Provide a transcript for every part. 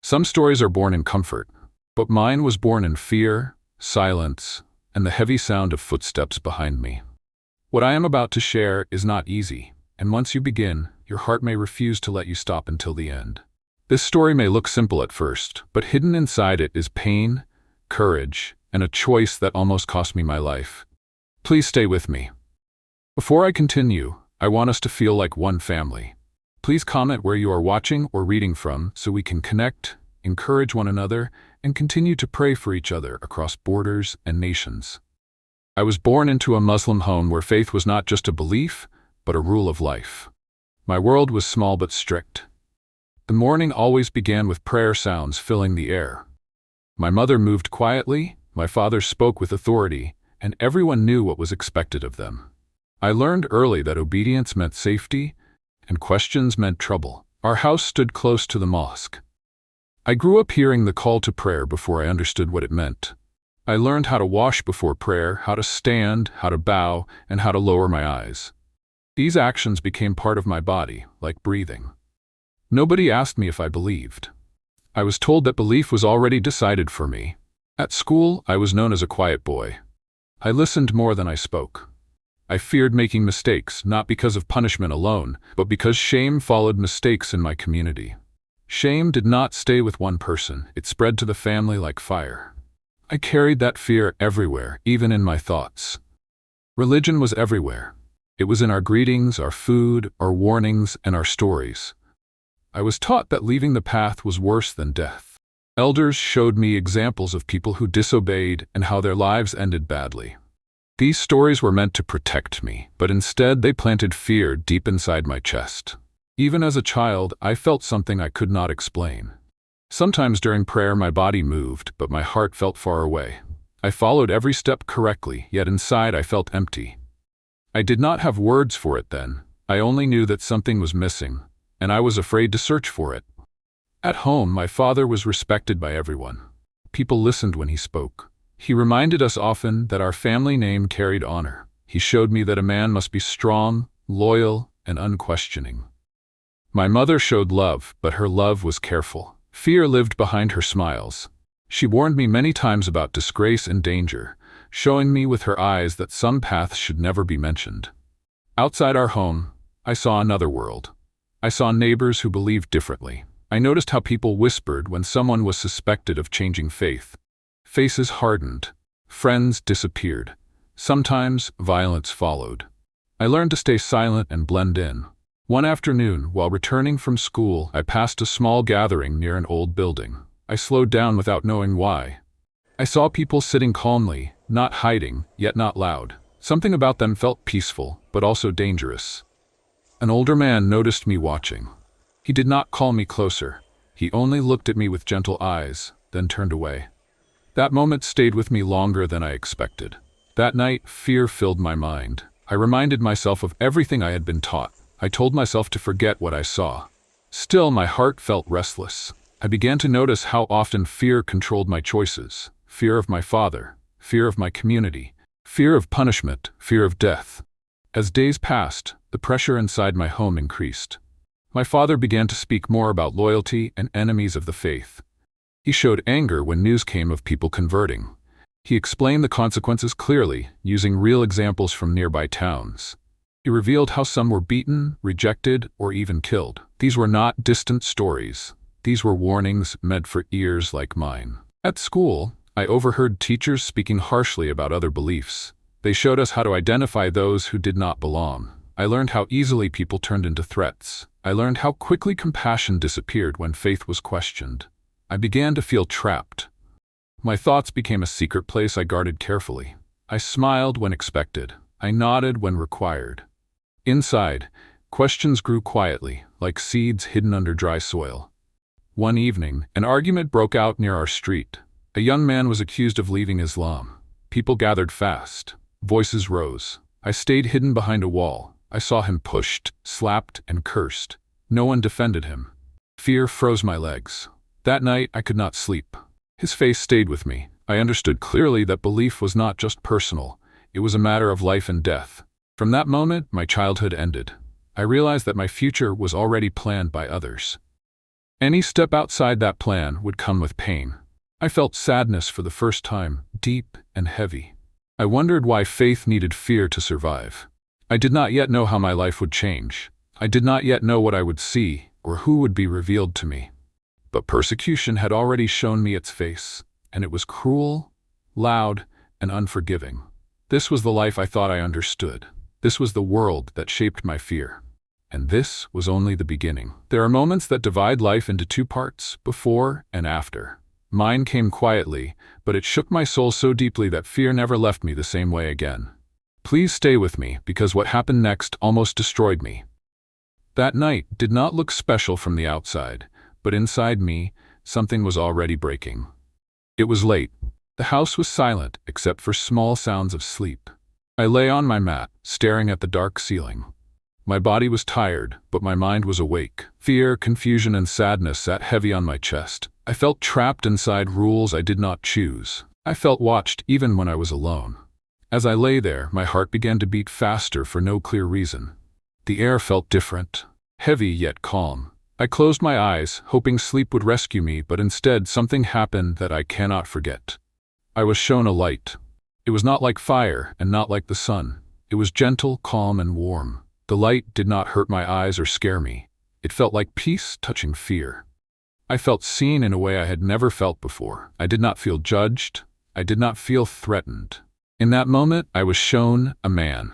Some stories are born in comfort, but mine was born in fear, silence, and the heavy sound of footsteps behind me. What I am about to share is not easy, and once you begin, your heart may refuse to let you stop until the end. This story may look simple at first, but hidden inside it is pain, courage, and a choice that almost cost me my life. Please stay with me. Before I continue, I want us to feel like one family. Please comment where you are watching or reading from so we can connect, encourage one another, and continue to pray for each other across borders and nations. I was born into a Muslim home where faith was not just a belief, but a rule of life. My world was small but strict. The morning always began with prayer sounds filling the air. My mother moved quietly, my father spoke with authority, and everyone knew what was expected of them. I learned early that obedience meant safety, and questions meant trouble. Our house stood close to the mosque. I grew up hearing the call to prayer before I understood what it meant. I learned how to wash before prayer, how to stand, how to bow, and how to lower my eyes. These actions became part of my body, like breathing. Nobody asked me if I believed. I was told that belief was already decided for me. At school, I was known as a quiet boy. I listened more than I spoke. I feared making mistakes, not because of punishment alone, but because shame followed mistakes in my community. Shame did not stay with one person, it spread to the family like fire. I carried that fear everywhere, even in my thoughts. Religion was everywhere. It was in our greetings, our food, our warnings, and our stories. I was taught that leaving the path was worse than death. Elders showed me examples of people who disobeyed and how their lives ended badly. These stories were meant to protect me, but instead they planted fear deep inside my chest. Even as a child, I felt something I could not explain. Sometimes during prayer my body moved, but my heart felt far away. I followed every step correctly, yet inside I felt empty. I did not have words for it then. I only knew that something was missing, and I was afraid to search for it. At home, my father was respected by everyone. People listened when he spoke. He reminded us often that our family name carried honor. He showed me that a man must be strong, loyal, and unquestioning. My mother showed love, but her love was careful. Fear lived behind her smiles. She warned me many times about disgrace and danger, showing me with her eyes that some paths should never be mentioned. Outside our home, I saw another world. I saw neighbors who believed differently. I noticed how people whispered when someone was suspected of changing faith. Faces hardened. Friends disappeared. Sometimes violence followed. I learned to stay silent and blend in. One afternoon, while returning from school, I passed a small gathering near an old building. I slowed down without knowing why. I saw people sitting calmly, not hiding, yet not loud. Something about them felt peaceful, but also dangerous. An older man noticed me watching. He did not call me closer. He only looked at me with gentle eyes, then turned away. That moment stayed with me longer than I expected. That night, fear filled my mind. I reminded myself of everything I had been taught. I told myself to forget what I saw. Still, my heart felt restless. I began to notice how often fear controlled my choices. Fear of my father, fear of my community, fear of punishment, fear of death. As days passed, the pressure inside my home increased. My father began to speak more about loyalty and enemies of the faith. He showed anger when news came of people converting. He explained the consequences clearly, using real examples from nearby towns. He revealed how some were beaten, rejected, or even killed. These were not distant stories. These were warnings meant for ears like mine. At school, I overheard teachers speaking harshly about other beliefs. They showed us how to identify those who did not belong. I learned how easily people turned into threats. I learned how quickly compassion disappeared when faith was questioned. I began to feel trapped. My thoughts became a secret place I guarded carefully. I smiled when expected. I nodded when required. Inside, questions grew quietly, like seeds hidden under dry soil. One evening, an argument broke out near our street. A young man was accused of leaving Islam. People gathered fast. Voices rose. I stayed hidden behind a wall. I saw him pushed, slapped, and cursed. No one defended him. Fear froze my legs. That night, I could not sleep. His face stayed with me. I understood clearly that belief was not just personal. It was a matter of life and death. From that moment, my childhood ended. I realized that my future was already planned by others. Any step outside that plan would come with pain. I felt sadness for the first time, deep and heavy. I wondered why faith needed fear to survive. I did not yet know how my life would change. I did not yet know what I would see or who would be revealed to me. But persecution had already shown me its face, and it was cruel, loud, and unforgiving. This was the life I thought I understood. This was the world that shaped my fear. And this was only the beginning. There are moments that divide life into two parts, before and after. Mine came quietly, but it shook my soul so deeply that fear never left me the same way again. Please stay with me, because what happened next almost destroyed me. That night did not look special from the outside, but inside me, something was already breaking. It was late. The house was silent, except for small sounds of sleep. I lay on my mat, staring at the dark ceiling. My body was tired, but my mind was awake. Fear, confusion, and sadness sat heavy on my chest. I felt trapped inside rules I did not choose. I felt watched even when I was alone. As I lay there, my heart began to beat faster for no clear reason. The air felt different, heavy yet calm. I closed my eyes, hoping sleep would rescue me, but instead something happened that I cannot forget. I was shown a light. It was not like fire and not like the sun. It was gentle, calm, and warm. The light did not hurt my eyes or scare me. It felt like peace touching fear. I felt seen in a way I had never felt before. I did not feel judged. I did not feel threatened. In that moment, I was shown a man.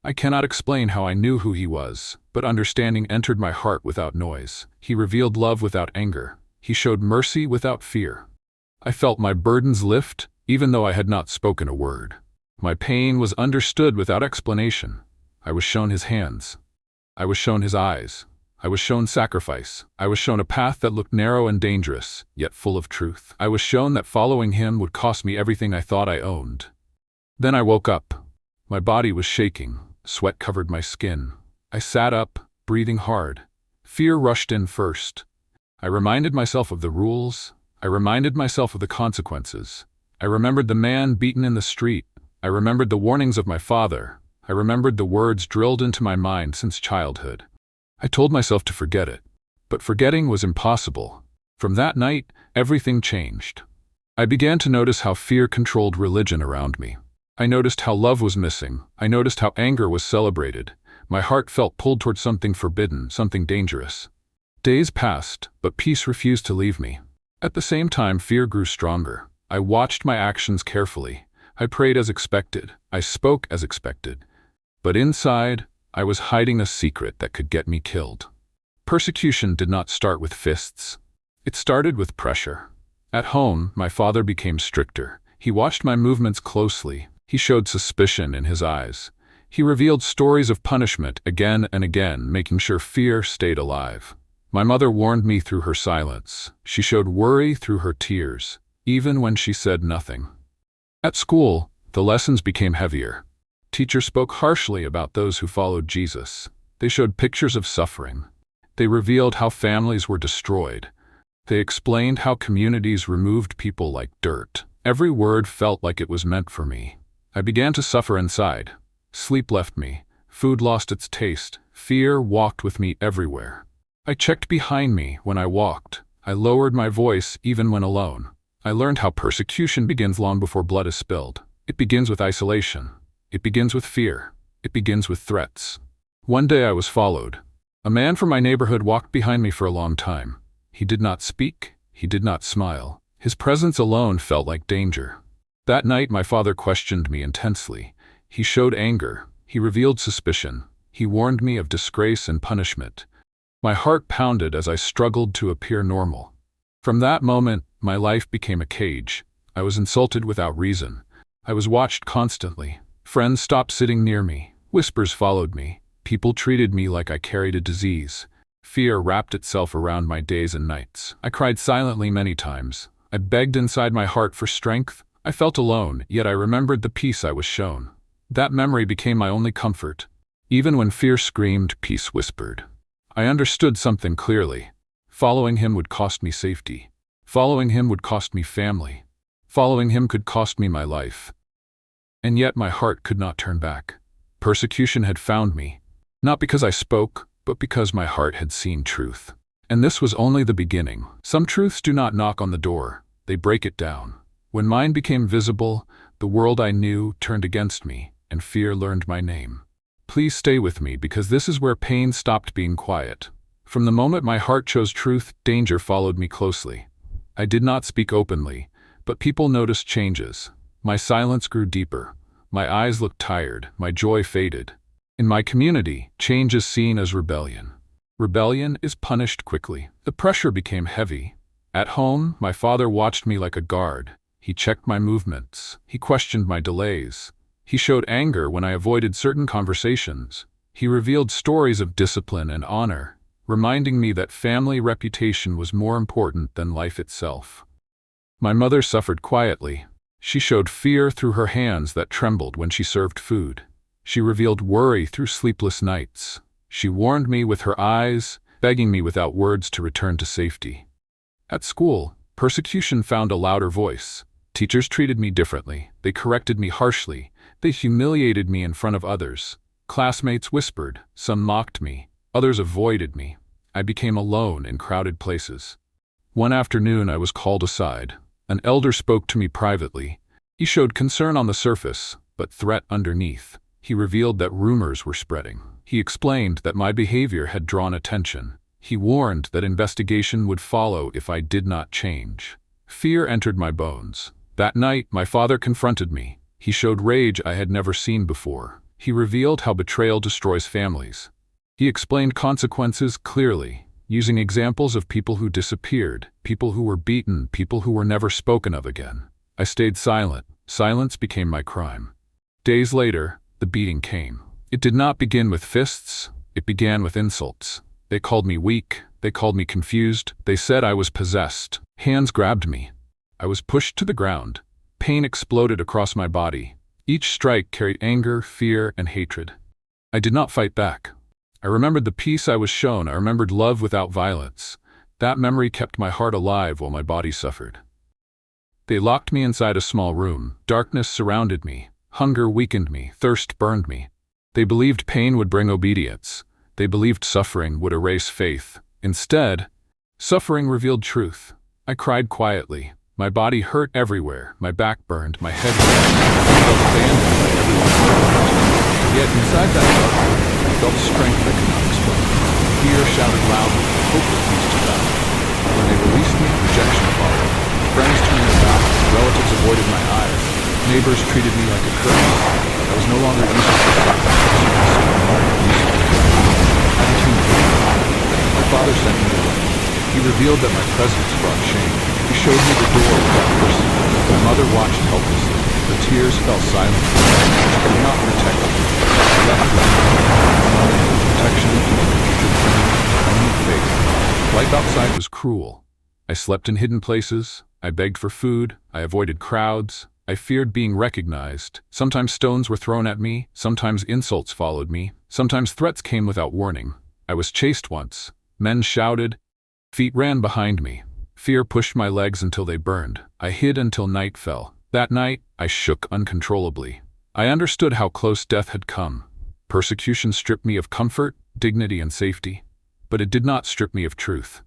I cannot explain how I knew who he was, but understanding entered my heart without noise. He revealed love without anger. He showed mercy without fear. I felt my burdens lift, even though I had not spoken a word. My pain was understood without explanation. I was shown his hands. I was shown his eyes. I was shown sacrifice. I was shown a path that looked narrow and dangerous, yet full of truth. I was shown that following him would cost me everything I thought I owned. Then I woke up. My body was shaking. Sweat covered my skin. I sat up, breathing hard. Fear rushed in first. I reminded myself of the rules. I reminded myself of the consequences. I remembered the man beaten in the street. I remembered the warnings of my father. I remembered the words drilled into my mind since childhood. I told myself to forget it, but forgetting was impossible. From that night, everything changed. I began to notice how fear controlled religion around me. I noticed how love was missing. I noticed how anger was celebrated. My heart felt pulled toward something forbidden, something dangerous. Days passed, but peace refused to leave me. At the same time, fear grew stronger. I watched my actions carefully. I prayed as expected. I spoke as expected. But inside, I was hiding a secret that could get me killed. Persecution did not start with fists. It started with pressure. At home, my father became stricter. He watched my movements closely. He showed suspicion in his eyes. He revealed stories of punishment again and again, making sure fear stayed alive. My mother warned me through her silence. She showed worry through her tears, even when she said nothing. At school, the lessons became heavier. Teachers spoke harshly about those who followed Jesus. They showed pictures of suffering. They revealed how families were destroyed. They explained how communities removed people like dirt. Every word felt like it was meant for me. I began to suffer inside. Sleep left me. Food lost its taste. Fear walked with me everywhere. I checked behind me when I walked. I lowered my voice even when alone. I learned how persecution begins long before blood is spilled. It begins with isolation. It begins with fear. It begins with threats. One day I was followed. A man from my neighborhood walked behind me for a long time. He did not speak. He did not smile. His presence alone felt like danger. That night my father questioned me intensely. He showed anger. He revealed suspicion. He warned me of disgrace and punishment. My heart pounded as I struggled to appear normal. From that moment, my life became a cage. I was insulted without reason. I was watched constantly. Friends stopped sitting near me. Whispers followed me. People treated me like I carried a disease. Fear wrapped itself around my days and nights. I cried silently many times. I begged inside my heart for strength. I felt alone, yet I remembered the peace I was shown. That memory became my only comfort. Even when fear screamed, peace whispered. I understood something clearly. Following him would cost me safety. Following him would cost me family. Following him could cost me my life. And yet my heart could not turn back. Persecution had found me, not because I spoke, but because my heart had seen truth. And this was only the beginning. Some truths do not knock on the door, they break it down. When mine became visible, the world I knew turned against me, and fear learned my name. Please stay with me, because this is where pain stopped being quiet. From the moment my heart chose truth, danger followed me closely. I did not speak openly, but people noticed changes. My silence grew deeper. My eyes looked tired, my joy faded. In my community, change is seen as rebellion. Rebellion is punished quickly. The pressure became heavy. At home, my father watched me like a guard. He checked my movements. He questioned my delays. He showed anger when I avoided certain conversations. He revealed stories of discipline and honor, reminding me that family reputation was more important than life itself. My mother suffered quietly. She showed fear through her hands that trembled when she served food. She revealed worry through sleepless nights. She warned me with her eyes, begging me without words to return to safety. At school, persecution found a louder voice. Teachers treated me differently. They corrected me harshly. They humiliated me in front of others. Classmates whispered. Some mocked me. Others avoided me. I became alone in crowded places. One afternoon I was called aside. An elder spoke to me privately. He showed concern on the surface, but threat underneath. He revealed that rumors were spreading. He explained that my behavior had drawn attention. He warned that investigation would follow if I did not change. Fear entered my bones. That night, my father confronted me. He showed rage I had never seen before. He revealed how betrayal destroys families. He explained consequences clearly, using examples of people who disappeared, people who were beaten, people who were never spoken of again. I stayed silent. Silence became my crime. Days later, the beating came. It did not begin with fists, it began with insults. They called me weak, they called me confused, they said I was possessed. Hands grabbed me. I was pushed to the ground. Pain exploded across my body. Each strike carried anger, fear, and hatred. I did not fight back. I remembered the peace I was shown. I remembered love without violence. That memory kept my heart alive while my body suffered. They locked me inside a small room. Darkness surrounded me. Hunger weakened me. Thirst burned me. They believed pain would bring obedience. They believed suffering would erase faith. Instead, suffering revealed truth. I cried quietly. My body hurt everywhere. My back burned. My head hurt. I felt abandoned by everyone. Yet inside that dark room, I felt strength I could not explain. Fear shouted loudly. Hope refused to die. When they released me, rejection followed. Friends turned their backs. Relatives avoided my eyes. Neighbors treated me like a curse. I was no longer useful to them. I became weak. My father sent me away. He revealed that my presence brought shame. He showed me the door without mercy. My mother watched helplessly. Her tears fell silently. She could not protect me. I left with no protection, future pain, only faith. Life outside was cruel. I slept in hidden places. I begged for food. I avoided crowds. I feared being recognized. Sometimes stones were thrown at me. Sometimes insults followed me. Sometimes threats came without warning. I was chased once. Men shouted. Feet ran behind me. Fear pushed my legs until they burned. I hid until night fell. That night, I shook uncontrollably. I understood how close death had come. Persecution stripped me of comfort, dignity, and safety. But it did not strip me of truth.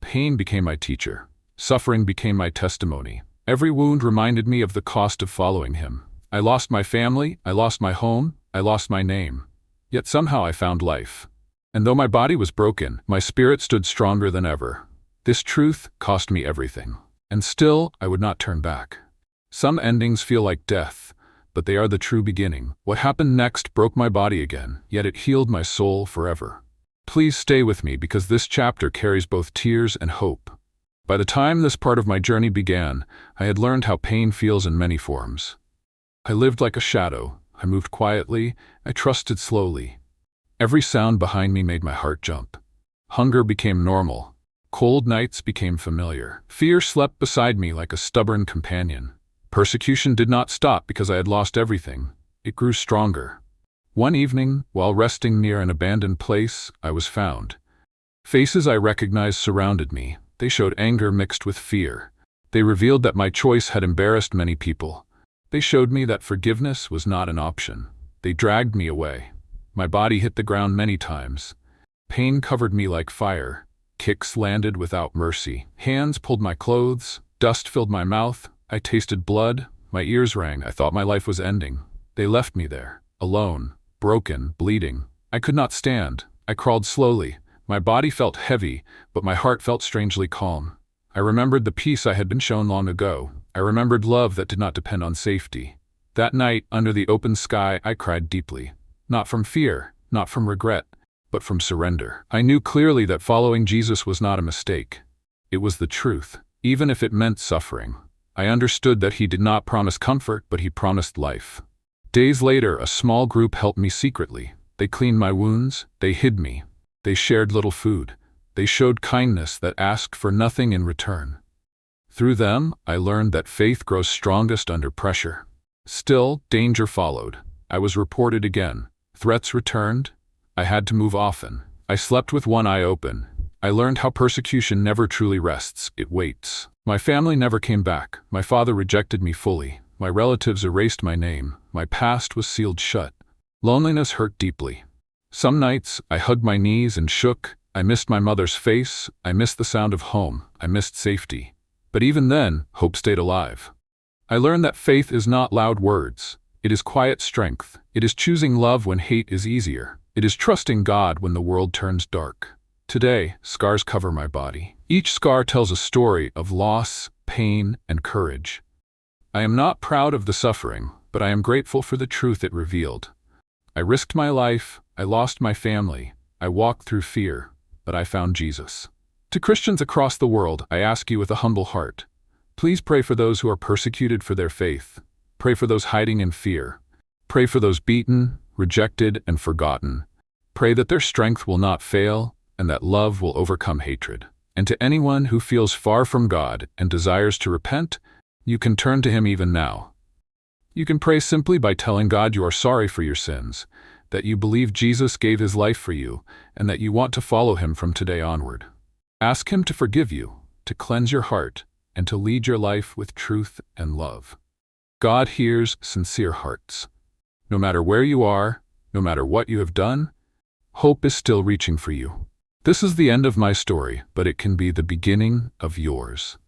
Pain became my teacher. Suffering became my testimony. Every wound reminded me of the cost of following him. I lost my family, I lost my home, I lost my name. Yet somehow I found life. And though my body was broken, my spirit stood stronger than ever. This truth cost me everything. And still, I would not turn back. Some endings feel like death, but they are the true beginning. What happened next broke my body again, yet it healed my soul forever. Please stay with me, because this chapter carries both tears and hope. By the time this part of my journey began, I had learned how pain feels in many forms. I lived like a shadow. I moved quietly. I trusted slowly. Every sound behind me made my heart jump. Hunger became normal. Cold nights became familiar. Fear slept beside me like a stubborn companion. Persecution did not stop because I had lost everything. It grew stronger. One evening, while resting near an abandoned place, I was found. Faces I recognized surrounded me. They showed anger mixed with fear. They revealed that my choice had embarrassed many people. They showed me that forgiveness was not an option. They dragged me away. My body hit the ground many times. Pain covered me like fire. Kicks landed without mercy. Hands pulled my clothes. Dust filled my mouth. I tasted blood. My ears rang. I thought my life was ending. They left me there, alone, broken, bleeding. I could not stand. I crawled slowly. My body felt heavy, but my heart felt strangely calm. I remembered the peace I had been shown long ago. I remembered love that did not depend on safety. That night, under the open sky, I cried deeply. Not from fear, not from regret, but from surrender. I knew clearly that following Jesus was not a mistake. It was the truth, even if it meant suffering. I understood that he did not promise comfort, but he promised life. Days later, a small group helped me secretly. They cleaned my wounds, they hid me. They shared little food. They showed kindness that asked for nothing in return. Through them, I learned that faith grows strongest under pressure. Still, danger followed. I was reported again. Threats returned. I had to move often. I slept with one eye open. I learned how persecution never truly rests, it waits. My family never came back. My father rejected me fully. My relatives erased my name. My past was sealed shut. Loneliness hurt deeply. Some nights, I hugged my knees and shook. I missed my mother's face. I missed the sound of home. I missed safety. But even then, hope stayed alive. I learned that faith is not loud words. It is quiet strength. It is choosing love when hate is easier. It is trusting God when the world turns dark. Today, scars cover my body. Each scar tells a story of loss, pain, and courage. I am not proud of the suffering, but I am grateful for the truth it revealed. I risked my life, I lost my family, I walked through fear, but I found Jesus. To Christians across the world, I ask you with a humble heart, please pray for those who are persecuted for their faith. Pray for those hiding in fear. Pray for those beaten, rejected, and forgotten. Pray that their strength will not fail and that love will overcome hatred. And to anyone who feels far from God and desires to repent, you can turn to him even now. You can pray simply by telling God you are sorry for your sins, that you believe Jesus gave his life for you, and that you want to follow him from today onward. Ask him to forgive you, to cleanse your heart, and to lead your life with truth and love. God hears sincere hearts. No matter where you are, no matter what you have done, hope is still reaching for you. This is the end of my story, but it can be the beginning of yours.